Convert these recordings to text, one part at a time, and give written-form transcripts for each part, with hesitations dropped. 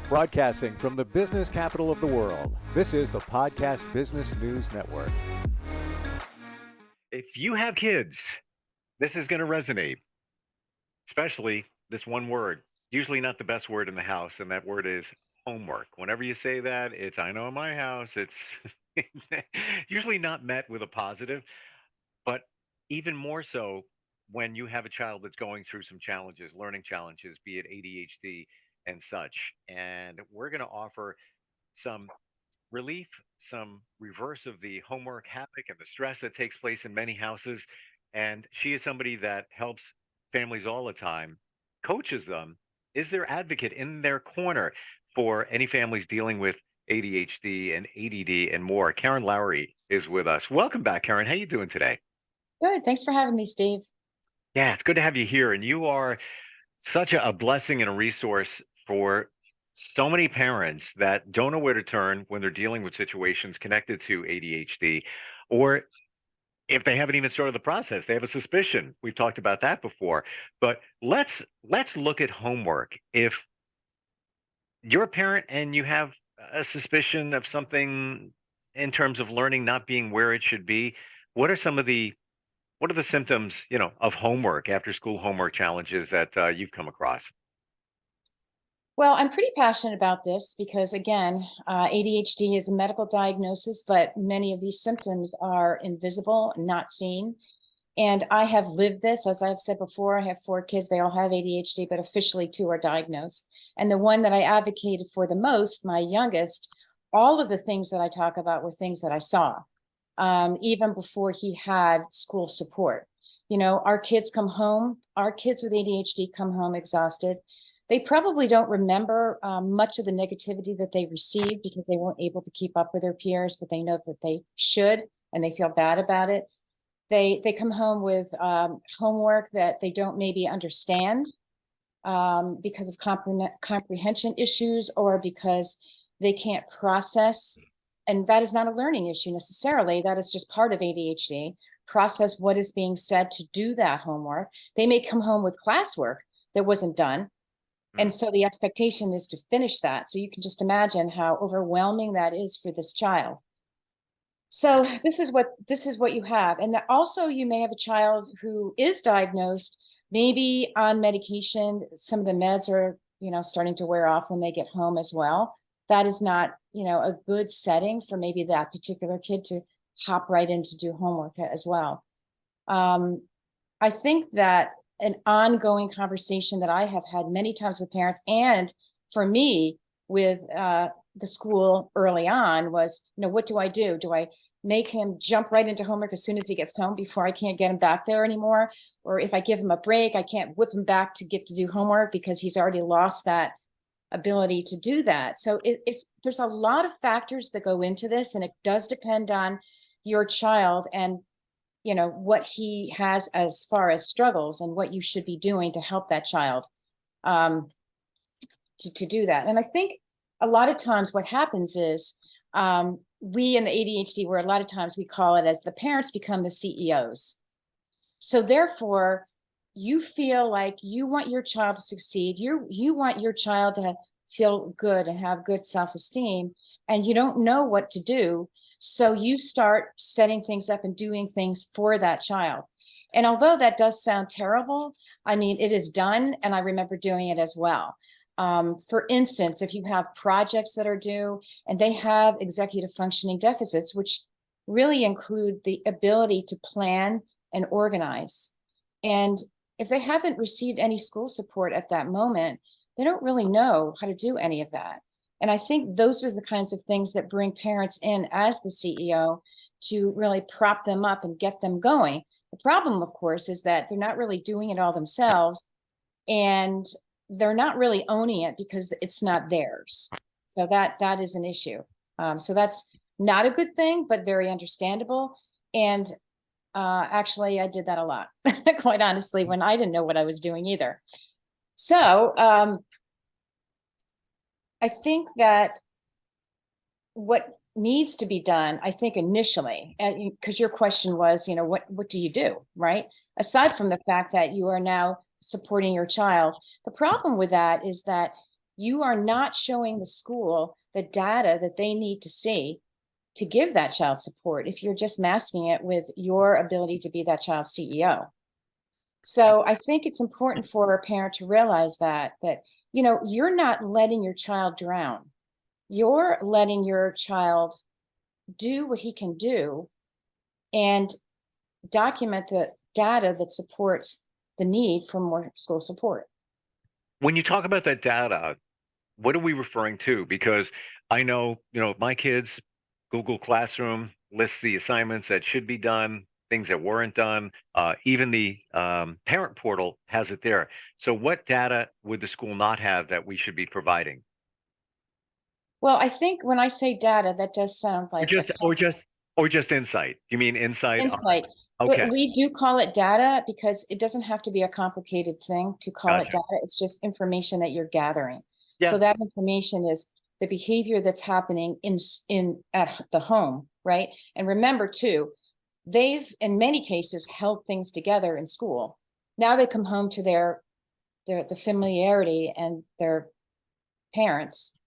Broadcasting from the business capital of the world, this is the Podcast Business News Network. If you have kids, this is going to resonate, especially this one word, usually not the best word in the house, and that word is homework. Whenever you say that, I know in my house, it's usually not met with a positive, but even more so when you have a child that's going through some challenges, learning challenges, be it ADHD and such. And we're going to offer some relief, some reverse of the homework havoc and the stress that takes place in many houses. And she is somebody that helps families all the time, coaches them, is their advocate in their corner for any families dealing with ADHD and ADD and more. Karen Lowry is with us. Welcome back, Karen. How you doing today? Good. Thanks for having me, Steve. Yeah, it's good to have you here. And you are such a blessing and a resource for so many parents that don't know where to turn when they're dealing with situations connected to ADHD, or if they haven't even started the process, they have a suspicion. We've talked about that before. But let's look at homework. If you're a parent and you have a suspicion of something in terms of learning not being where it should be, what are some of the what are the symptoms, of homework, after school homework challenges that you've come across? Well, I'm pretty passionate about this because, again, ADHD is a medical diagnosis, but many of these symptoms are invisible, not seen. And I have lived this, as I've said before. I have 4 kids. They all have ADHD, but officially 2 are diagnosed. And the one that I advocated for the most, my youngest, all of the things that I talk about were things that I saw, even before he had school support. Our kids come home, our kids with ADHD come home exhausted. They probably don't remember much of the negativity that they received because they weren't able to keep up with their peers, but they know that they should, and they feel bad about it. They come home with homework that they don't maybe understand because of comprehension issues, or because they can't process. And that is not a learning issue necessarily. That is just part of ADHD. Process what is being said to do that homework. They may come home with classwork that wasn't done. And so the expectation is to finish that. So you can just imagine how overwhelming that is for this child. So this is what you have. And also you may have a child who is diagnosed, maybe on medication. Some of the meds are, starting to wear off when they get home as well. That is not, a good setting for maybe that particular kid to hop right in to do homework as well. I think that an ongoing conversation that I have had many times with parents, and for me with the school early on, was, what do I do? Do I make him jump right into homework as soon as he gets home before I can't get him back there anymore? Or if I give him a break, I can't whip him back to get to do homework because he's already lost that ability to do that. So there's a lot of factors that go into this, and it does depend on your child and what he has as far as struggles, and what you should be doing to help that child to do that. And I think a lot of times what happens is we in the ADHD, where a lot of times we call it as the parents become the CEOs. So therefore, you feel like you want your child to succeed. You want your child to feel good and have good self-esteem, and you don't know what to do. So you start setting things up and doing things for that child. And although that does sound terrible, it is done. And I remember doing it as well. For instance, if you have projects that are due and they have executive functioning deficits, which really include the ability to plan and organize. And if they haven't received any school support at that moment, they don't really know how to do any of that. And I think those are the kinds of things that bring parents in as the CEO to really prop them up and get them going. The problem, of course, is that they're not really doing it all themselves, and they're not really owning it because it's not theirs. So that is an issue. So that's not a good thing, but very understandable. And actually, I did that a lot, quite honestly, when I didn't know what I was doing either. So I think that what needs to be done, I think initially, because your question was, what do you do, right? Aside from the fact that you are now supporting your child, the problem with that is that you are not showing the school the data that they need to see to give that child support if you're just masking it with your ability to be that child's CEO. So I think it's important for a parent to realize that you're not letting your child drown. You're letting your child do what he can do and document the data that supports the need for more school support. When you talk about that data, what are we referring to? Because I know, my kids, Google Classroom lists the assignments that should be done, things that weren't done. Even the parent portal has it there. So what data would the school not have that we should be providing? Well, I think when I say data, that does sound Or like a just, or just insight. You mean insight on? insight. Okay, We do call it data because it doesn't have to be a complicated thing to call it gotcha. data. It's just information that you're gathering. Yeah, So that information is the behavior that's happening in at the home, right? And remember too, they've in many cases held things together in school. Now they come home to the familiarity and their parents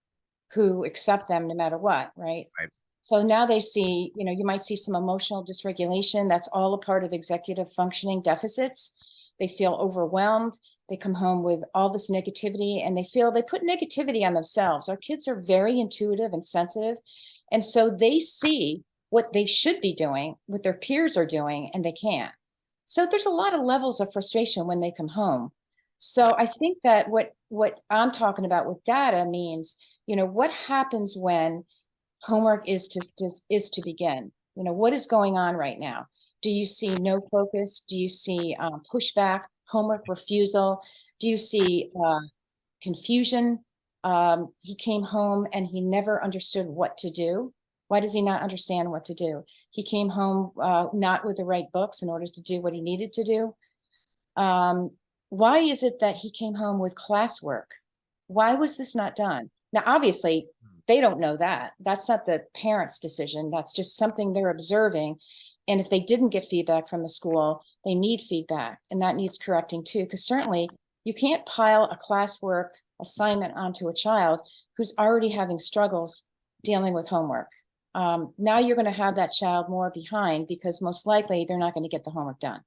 who accept them no matter what, right? right. So now they see, you might see some emotional dysregulation. That's all a part of executive functioning deficits. They feel overwhelmed. They come home with all this negativity and they put negativity on themselves. Our kids are very intuitive and sensitive. And so they see what they should be doing, what their peers are doing, and they can't. So there's a lot of levels of frustration when they come home. So I think that what I'm talking about with data means, what happens when homework is to begin. What is going on right now? Do you see no focus? Do you see pushback, homework refusal? Do you see confusion? He came home and he never understood what to do. Why does he not understand what to do? He came home not with the right books in order to do what he needed to do. Why is it that he came home with classwork? Why was this not done? Now, obviously, they don't know that. That's not the parent's decision. That's just something they're observing. And if they didn't get feedback from the school, they need feedback, and that needs correcting too. Because certainly you can't pile a classwork assignment onto a child who's already having struggles dealing with homework. Now you're going to have that child more behind because most likely they're not going to get the homework done.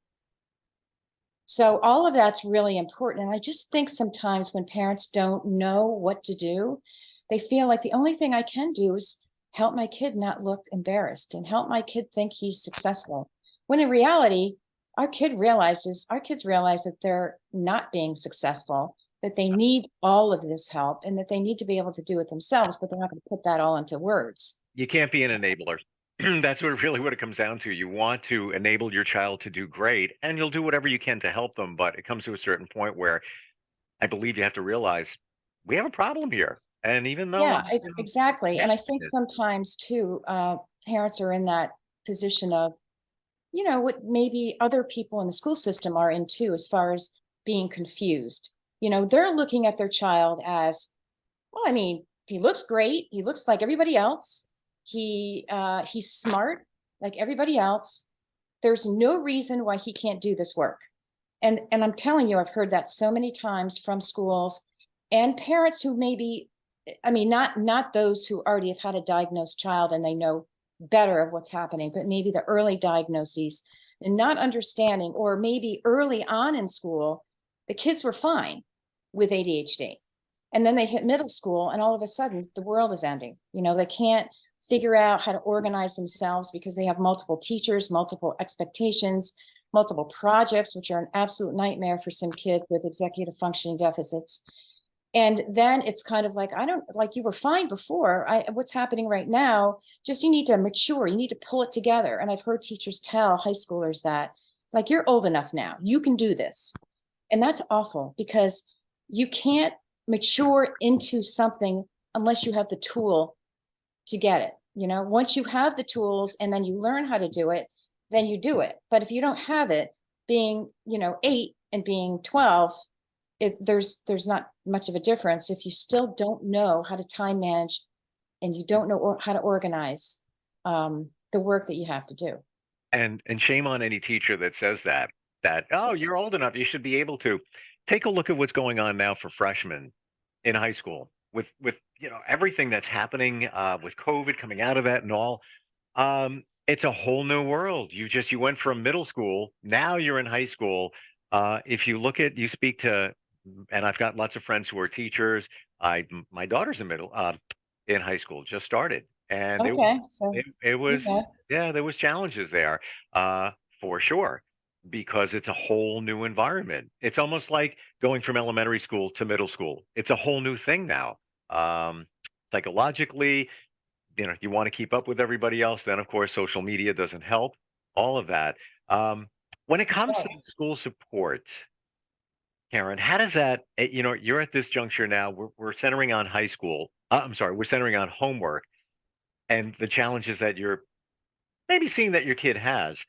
So all of that's really important. And I just think sometimes when parents don't know what to do, they feel like the only thing I can do is help my kid not look embarrassed and help my kid think he's successful. When in reality, our kids realize that they're not being successful, that they need all of this help and that they need to be able to do it themselves, but they're not going to put that all into words. You can't be an enabler. That's what it comes down to. You want to enable your child to do great, and you'll do whatever you can to help them. But it comes to a certain point where I believe you have to realize we have a problem here. And even though, Yeah, exactly. And I think passionate, sometimes too, parents are in that position of, what maybe other people in the school system are in too, as far as being confused. They're looking at their child as, well, I mean, he looks great. He looks like everybody else. He's smart like everybody else. There's no reason why he can't do this work. And I'm telling you, I've heard that so many times from schools and parents who maybe, I mean, not those who already have had a diagnosed child and they know better of what's happening, but maybe the early diagnoses and not understanding, or maybe early on in school, the kids were fine with ADHD. And then they hit middle school and all of a sudden the world is ending. They can't figure out how to organize themselves because they have multiple teachers, multiple expectations, multiple projects, which are an absolute nightmare for some kids with executive functioning deficits. And then it's kind of like, I don't like, you were fine before. What's happening right now? Just you need to mature, you need to pull it together. And I've heard teachers tell high schoolers that, like, you're old enough now, you can do this. And that's awful because you can't mature into something unless you have the tool to get it. Once you have the tools and then you learn how to do it, then you do it. But if you don't have it, being 8 and being 12, there's not much of a difference if you still don't know how to time manage and you don't know how to organize the work that you have to do. and shame on any teacher that says that, oh, you're old enough, you should be able to. Take a look at what's going on now for freshmen in high school. with everything that's happening with COVID coming out of that and all. It's a whole new world. You went from middle school, now you're in high school. If you look at, you speak to, and I've got lots of friends who are teachers. My daughter's in high school, just started, and Okay, so it you was, know, yeah, there was challenges there, uh, for sure, because it's a whole new environment. It's almost like going from elementary school to middle school. It's a whole new thing now. Psychologically, you want to keep up with everybody else. Then, of course, social media doesn't help. All of that. When it that's comes to right. the school support, Karen, how does that? You're at this juncture now. We're centering on high school. I'm sorry, we're centering on homework and the challenges that you're maybe seeing that your kid has.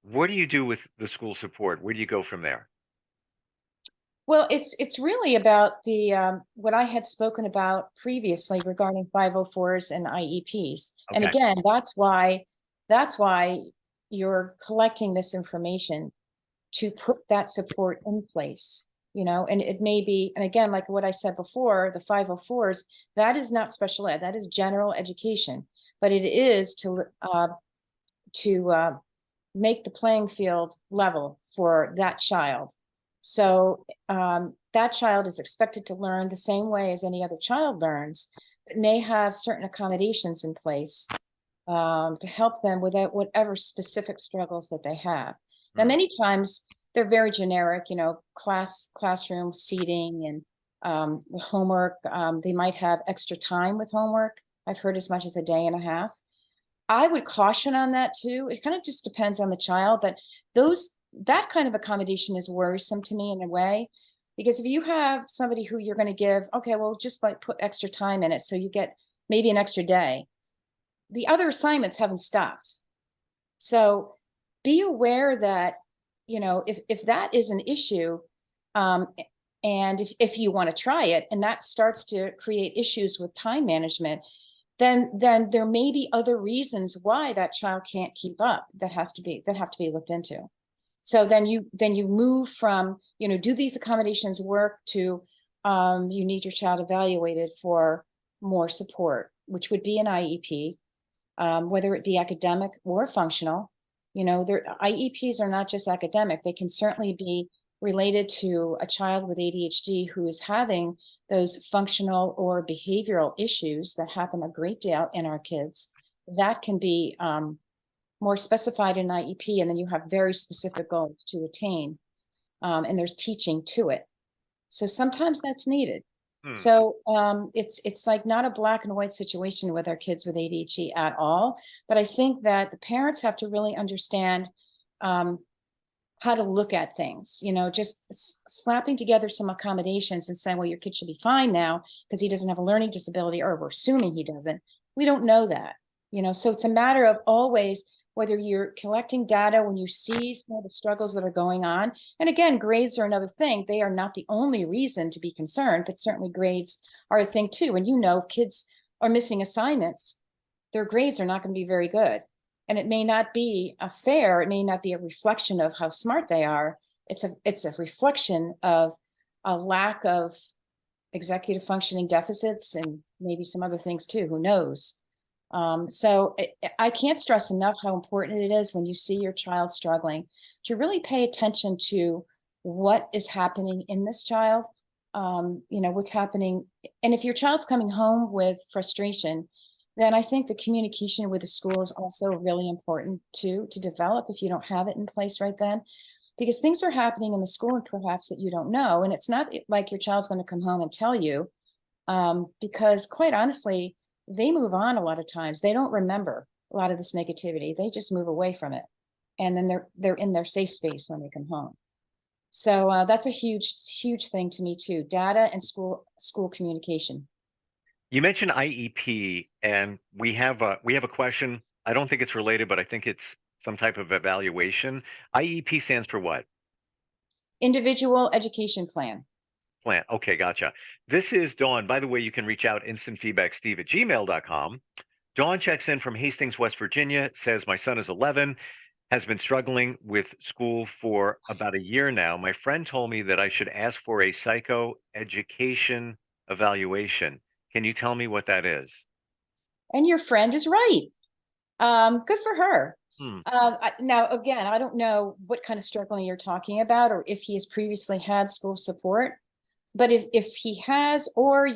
What do you do with the school support? Where do you go from there? Well, it's really about the what I had spoken about previously regarding 504s and IEPs. And Okay. again, that's why you're collecting this information to put that support in place, and it may be, and again, like what I said before, the 504s, that is not special ed, that is general education, but it is to make the playing field level for that child. So that child is expected to learn the same way as any other child learns, but may have certain accommodations in place to help them without whatever specific struggles that they have. Now, Hmm. many times they're very generic, classroom seating and the homework. They might have extra time with homework. I've heard as much as a day and a half. I would caution on that too. It kind of just depends on the child, but that kind of accommodation is worrisome to me in a way, because if you have somebody who you're going to give, okay, well, just like put extra time in it so you get maybe an extra day. The other assignments haven't stopped. So be aware that, if that is an issue, um, and if you want to try it and that starts to create issues with time management, then there may be other reasons why that child can't keep up that have to be looked into. So then you move from, do these accommodations work, to you need your child evaluated for more support, which would be an IEP, whether it be academic or functional. Their IEPs are not just academic, they can certainly be related to a child with ADHD who is having those functional or behavioral issues that happen a great deal in our kids. That can be more specified in IEP, and then you have very specific goals to attain, and there's teaching to it. So sometimes that's needed. Hmm. So it's like not a black and white situation with our kids with ADHD at all. But I think that the parents have to really understand um, how to look at things. Just slapping together some accommodations and saying, "Well, your kid should be fine now because he doesn't have a learning disability," or we're assuming he doesn't. We don't know that. So it's a matter of always, whether you're collecting data when you see some of the struggles that are going on. And again, grades are another thing. They are not the only reason to be concerned, but certainly grades are a thing too. And if kids are missing assignments, their grades are not going to be very good. And it may not be it may not be a reflection of how smart they are. It's a reflection of a lack of executive functioning deficits and maybe some other things too, who knows. So I can't stress enough how important it is when you see your child struggling to really pay attention to what is happening in this child, what's happening. And if your child's coming home with frustration, then I think the communication with the school is also really important too, to develop if you don't have it in place right then, because things are happening in the school perhaps that you don't know. And it's not like your child's going to come home and tell you, because quite honestly, they move on a lot of times. They don't remember a lot of this negativity. They just move away from it. And then they're in their safe space when they come home. So that's a huge, huge thing to me too. Data and school communication. You mentioned IEP, and we have a question. I don't think it's related, but I think it's some type of evaluation. IEP stands for what? Individual education plan. Plant. Okay, gotcha. This is Dawn. By the way, you can reach out instantfeedbacksteve@gmail.com. Dawn checks in from Hastings, West Virginia, says, my son is 11, has been struggling with school for about a year now. My friend told me that I should ask for a psychoeducation evaluation. Can you tell me what that is? And your friend is right. Good for her. Hmm. Now, again, I don't know what kind of struggling you're talking about, or if he has previously had school support. But if he has or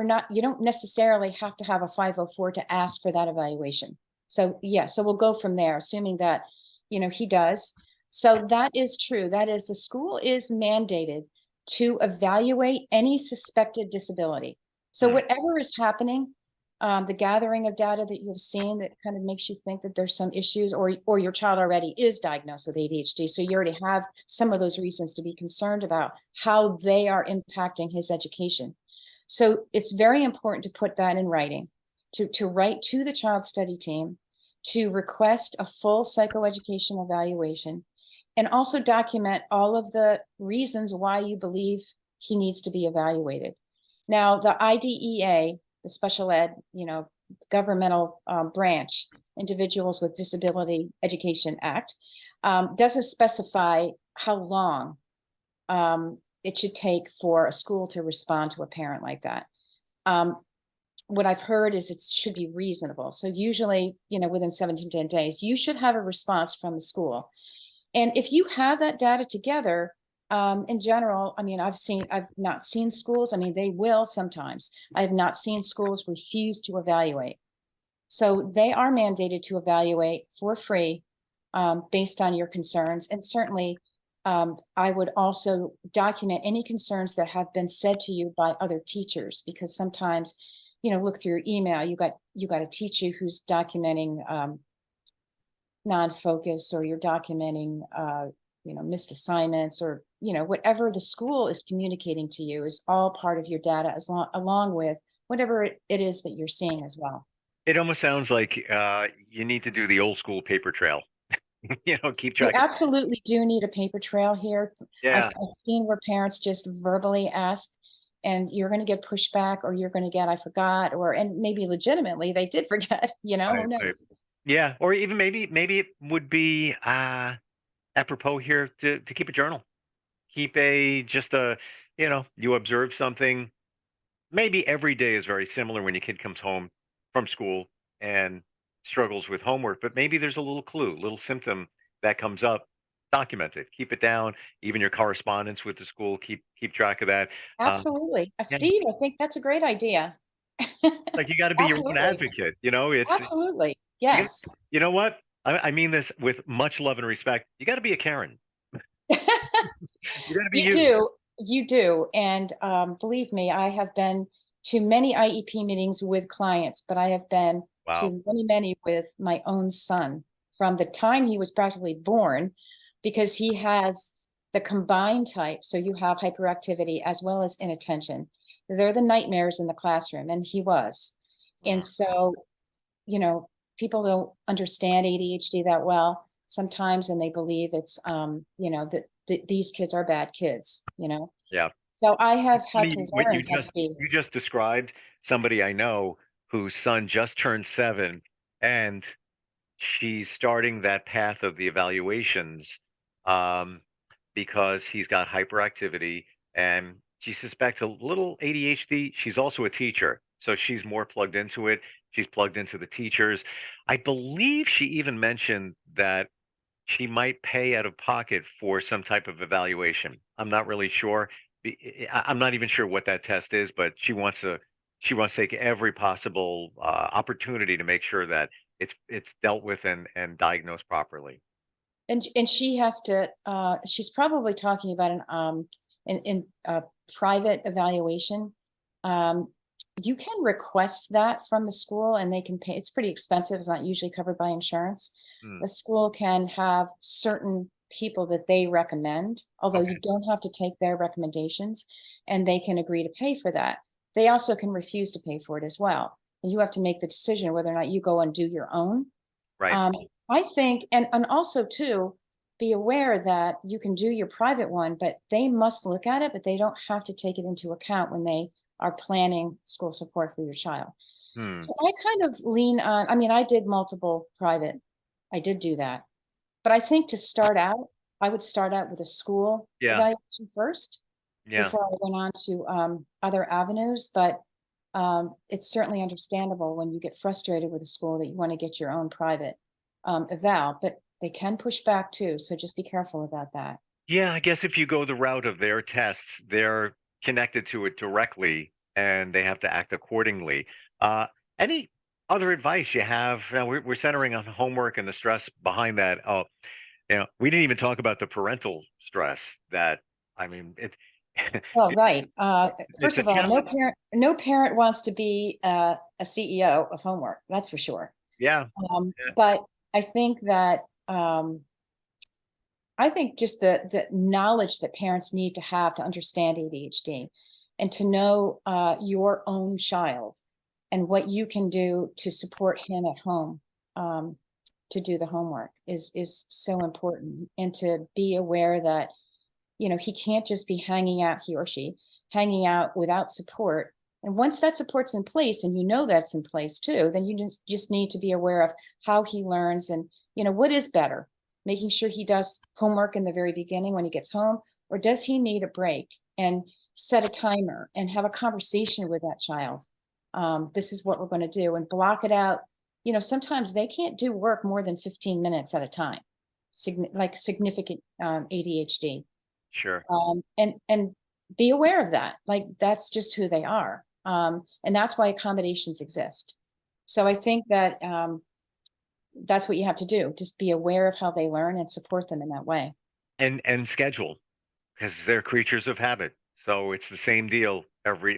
not, you don't necessarily have to have a 504 to ask for that evaluation. So yeah, so we'll go from there, assuming that, he does. So that is true. That is, the school is mandated to evaluate any suspected disability. So Hmm. whatever is happening, the gathering of data that you've seen that kind of makes you think that there's some issues, or your child already is diagnosed with ADHD. So you already have some of those reasons to be concerned about how they are impacting his education. So it's very important to put that in writing, to write to the child study team, to request a full psychoeducation evaluation, and also document all of the reasons why you believe he needs to be evaluated. Now, the IDEA, the special ed, governmental branch, Individuals with Disability Education Act, doesn't specify how long it should take for a school to respond to a parent like that. What I've heard is it should be reasonable. So usually, within 7 to 10 days, you should have a response from the school. And if you have that data together, in general, I've not seen schools, they will sometimes. I have not seen schools refuse to evaluate. So they are mandated to evaluate for free, based on your concerns. And certainly, I would also document any concerns that have been said to you by other teachers, because sometimes, look through your email, you got a teacher who's documenting non-focus, or you're documenting missed assignments, or whatever the school is communicating to you is all part of your data, along with whatever it is that you're seeing as well. It almost sounds like you need to do the old school paper trail. Keep You track of. absolutely do need a paper trail here. Yeah, I've seen where parents just verbally ask, and you're going to get pushback, or you're going to get, I forgot, and maybe legitimately they did forget, who right. knows? Yeah, or even maybe it would be apropos here to keep a journal. Keep just you observe something. Maybe every day is very similar when your kid comes home from school and struggles with homework, but maybe there's a little clue, little symptom that comes up. Document it, keep it down. Even your correspondence with the school, keep track of that. Um, Absolutely. yeah, Steve, I think that's a great idea. like you got to be your own Absolutely. advocate. It's Absolutely. you got, Yes. you know what? I mean this with much love and respect. You got to be a Karen. You got to be You you. do. You do. And believe me, I have been to many IEP meetings with clients, but I have been Wow. to many, many with my own son from the time he was practically born, because he has the combined type. So you have hyperactivity as well as inattention. They're the nightmares in the classroom, and he was. And Mm. so, you know, people don't understand ADHD that well sometimes, and they believe it's, that these kids are bad kids. Yeah. So I have had to Funny what learn how to be. you just described somebody I know whose son just turned 7 and she's starting that path of the evaluations um, because he's got hyperactivity and she suspects a little ADHD. She's also a teacher, so she's more plugged into it. She's plugged into the teachers. I believe she even mentioned that she might pay out of pocket for some type of evaluation. I'm not really sure. I'm not even sure what that test is, but she wants to take every possible opportunity to make sure that it's dealt with and diagnosed properly. And she has to, she's probably talking about in private evaluation. Um, you can request that from the school, and they can pay. It's pretty expensive. It's not usually covered by insurance. Hmm. The school can have certain people that they recommend, although Okay. you don't have to take their recommendations, and they can agree to pay for that. They also can refuse to pay for it as well. And you have to make the decision whether or not you go and do your own. Right. Um, I think, and also too, be aware that you can do your private one, but they must look at it, but they don't have to take it into account when they are planning school support for your child. Hmm. So I kind of lean on, I did multiple private. I did do that. But I think to start out, I would start out with a school Yeah. evaluation first Yeah. before I went on to other avenues. But it's certainly understandable when you get frustrated with a school that you want to get your own private eval, but they can push back too. So just be careful about that. Yeah, I guess if you go the route of their tests, they're connected to it directly and they have to act accordingly. Any other advice you have? Now we're centering on homework and the stress behind that. Oh, we didn't even talk about the parental stress that, I mean, Well, right. it's First a of all, challenge. no parent wants to be a CEO of homework. That's for sure. Yeah. Yeah. But I think that I think just the knowledge that parents need to have to understand ADHD and to know your own child and what you can do to support him at home to do the homework is so important, and to be aware that he can't just be hanging out, he or she hanging out without support. And once that support's in place, and that's in place too, then you just need to be aware of how he learns, and what is better, making sure he does homework in the very beginning when he gets home, or does he need a break, and set a timer and have a conversation with that child. This is what we're going to do, and block it out. Sometimes they can't do work more than 15 minutes at a time, like significant ADHD. Sure. And be aware of that. Like, that's just who they are. And that's why accommodations exist. So I think that that's what you have to do. Just be aware of how they learn and support them in that way. And schedule, because they're creatures of habit. So it's the same deal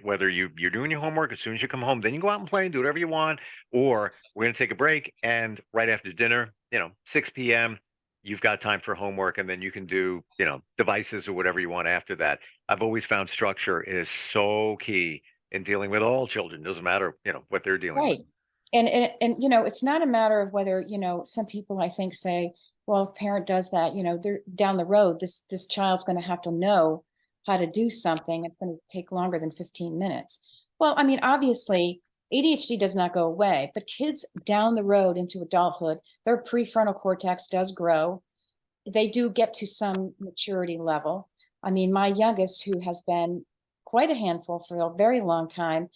whether you're doing your homework as soon as you come home, then you go out and play and do whatever you want, or we're going to take a break and right after dinner, 6 p.m., you've got time for homework, and then you can do, devices or whatever you want after that. I've always found structure is so key in dealing with all children. Doesn't matter, what they're dealing with. Right. And it's not a matter of whether, some people I think say, well, if a parent does that, they're down the road, this child's going to have to know how to do something. It's going to take longer than 15 minutes. Well, I mean, obviously ADHD does not go away, but kids down the road into adulthood, their prefrontal cortex does grow. They do get to some maturity level. I mean, my youngest, who has been quite a handful for a very long time,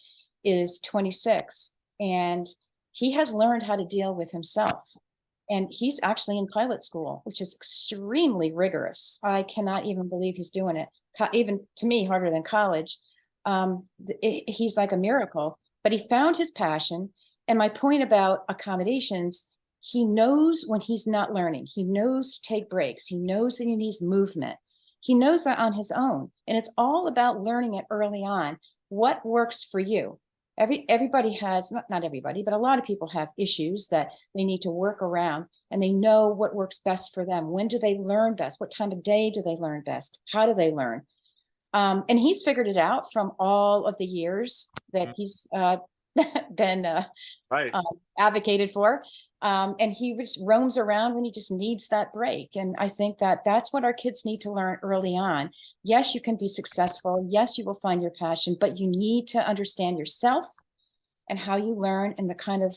is 26, and he has learned how to deal with himself. And he's actually in pilot school, which is extremely rigorous. I cannot even believe he's doing it. Even to me, harder than college. He's like a miracle, but he found his passion. And my point about accommodations, he knows when he's not learning. He knows to take breaks. He knows that he needs movement. He knows that on his own. And it's all about learning it early on. What works for you? Everybody has, not everybody, but a lot of people have issues that they need to work around, and they know what works best for them. When do they learn best? What time of day do they learn best? How do they learn? And he's figured it out from all of the years that he's been Right. advocated for. And he just roams around when he just needs that break. And I think that that's what our kids need to learn early on. Yes, you can be successful. Yes, you will find your passion, but you need to understand yourself and how you learn, and the kind of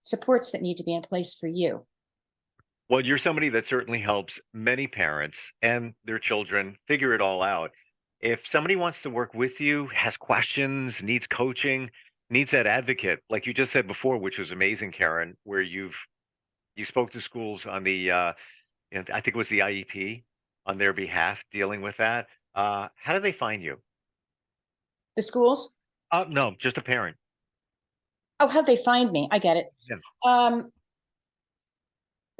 supports that need to be in place for you. Well, you're somebody that certainly helps many parents and their children figure it all out. If somebody wants to work with you, has questions, needs coaching, needs that advocate, like you just said before, which was amazing, Karen, where you spoke to schools on the I think it was the IEP on their behalf dealing with that. How do they find you? The schools? No, just a parent. Oh, how'd they find me? I get it. Yeah.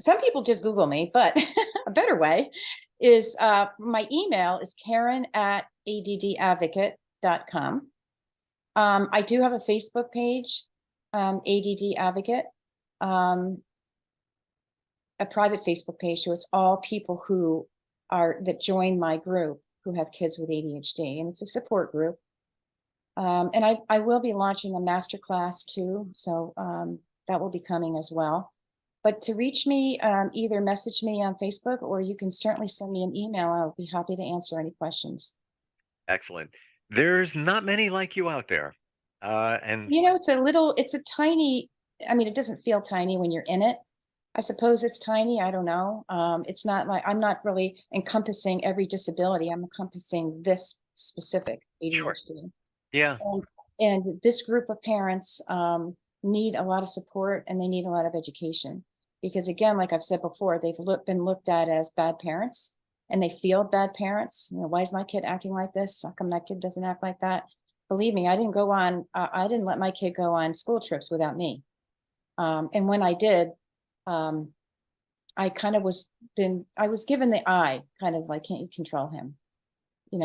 Some people just Google me, but a better way is my email is karen@addadvocate.com. I do have a Facebook page, ADD Advocate, a private Facebook page. So it's all people that join my group who have kids with ADHD, and it's a support group. And I will be launching a masterclass too, so that will be coming as well. But to reach me, either message me on Facebook, or you can certainly send me an email. I'll be happy to answer any questions. Excellent. There's not many like you out there. And It's a tiny, I mean, it doesn't feel tiny when you're in it. I suppose it's tiny. I don't know. It's not like, I'm not really encompassing every disability. I'm encompassing this specific ADHD. Sure. Yeah. And this group of parents need a lot of support, and they need a lot of education. Because again, like I've said before, they've been looked at as bad parents, and they feel bad parents. Why is my kid acting like this? How come that kid doesn't act like that? Believe me, I didn't let my kid go on school trips without me. And when I did, I was given the eye, kind of like, can't you control him?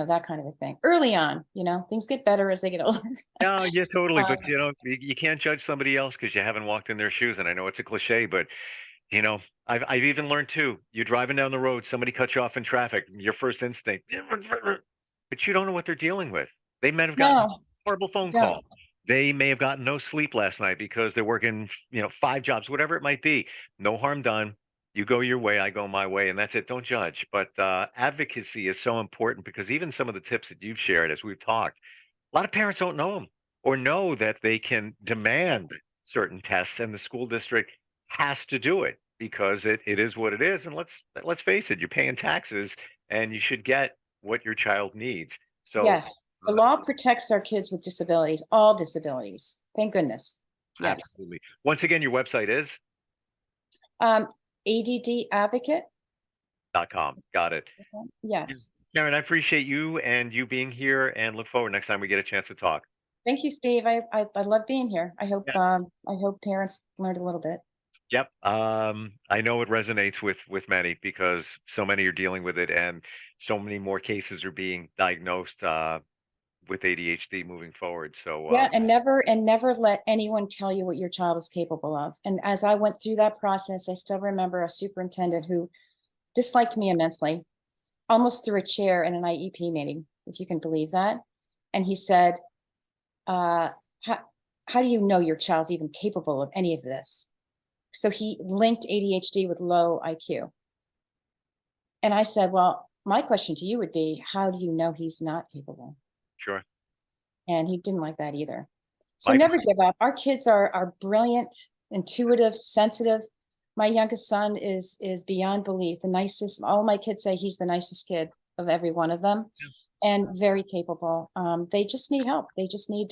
That kind of a thing. Early on, things get better as they get older. No, yeah, totally. But you can't judge somebody else because you haven't walked in their shoes. And I know it's a cliche, but I've even learned too. You're driving down the road, somebody cuts you off in traffic. Your first instinct, but you don't know what they're dealing with. They may have gotten a horrible phone call. They may have gotten no sleep last night because they're working, 5 jobs, whatever it might be. No harm done. You go your way, I go my way, and that's it. Don't judge. But advocacy is so important because even some of the tips that you've shared as we've talked, a lot of parents don't know them or know that they can demand certain tests, and the school district has to do it because it is what it is. And let's face it, you're paying taxes, and you should get what your child needs. So yes, the law protects our kids with disabilities, all disabilities. Thank goodness. Yes. Absolutely. Once again, your website is ADDadvocate.com. Got it. Yes. Karen, I appreciate you and you being here, and look forward next time we get a chance to talk. Thank you, Steve. I love being here. I hope parents learned a little bit. Yep. I know it resonates with many because so many are dealing with it, and so many more cases are being diagnosed with ADHD moving forward. So and never let anyone tell you what your child is capable of. And as I went through that process, I still remember a superintendent who disliked me immensely, almost threw a chair in an IEP meeting, if you can believe that. And he said, how do you know your child's even capable of any of this? So he linked ADHD with low IQ. And I said, well, my question to you would be, how do you know he's not capable? Sure. And he didn't like that either. So never give up. Our kids are brilliant, intuitive, sensitive. My youngest son is beyond belief, the nicest. All my kids say he's the nicest kid of every one of them, and very capable. They just need help. They just need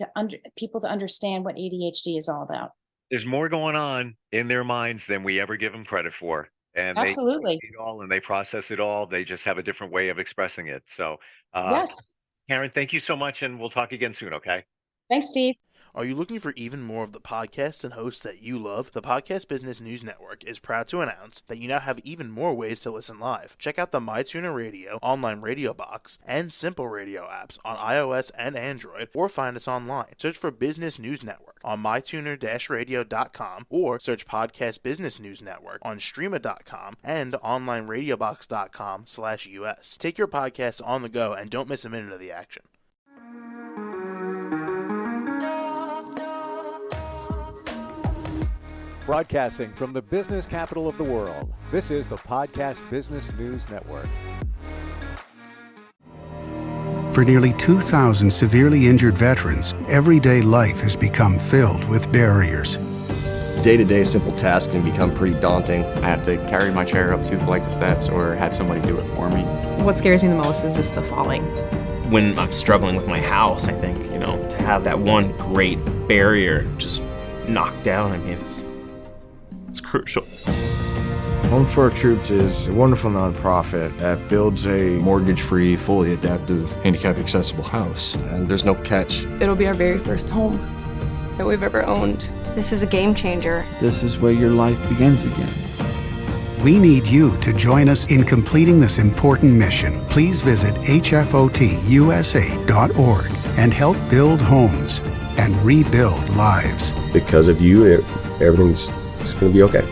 people to understand what ADHD is all about. There's more going on in their minds than we ever give them credit for. And absolutely, they see it all and they process it all. They just have a different way of expressing it. So, yes. Karen, thank you so much, and we'll talk again soon, okay? Thanks, Steve. Are you looking for even more of the podcasts and hosts that you love? The Podcast Business News Network is proud to announce that you now have even more ways to listen live. Check out the MyTuner Radio, online radio box, and Simple Radio apps on iOS and Android, or find us online. Search for Business News Network on mytuner-radio.com, or search Podcast Business News Network on streama.com and onlineradiobox.com/US. Take your podcast on the go and don't miss a minute of the action. Broadcasting from the business capital of the world, this is the Podcast Business News Network. For nearly 2,000 severely injured veterans, everyday life has become filled with barriers. Day-to-day simple tasks can become pretty daunting. I have to carry my chair up 2 flights of steps or have somebody do it for me. What scares me the most is just the falling. When I'm struggling with my house, I think, to have that one great barrier just knocked down, it's crucial. Home for Our Troops is a wonderful nonprofit that builds a mortgage-free, fully adaptive, handicap-accessible house. And there's no catch. It'll be our very first home that we've ever owned. This is a game changer. This is where your life begins again. We need you to join us in completing this important mission. Please visit hfotusa.org and help build homes and rebuild lives. Because of you, everything's going to be okay.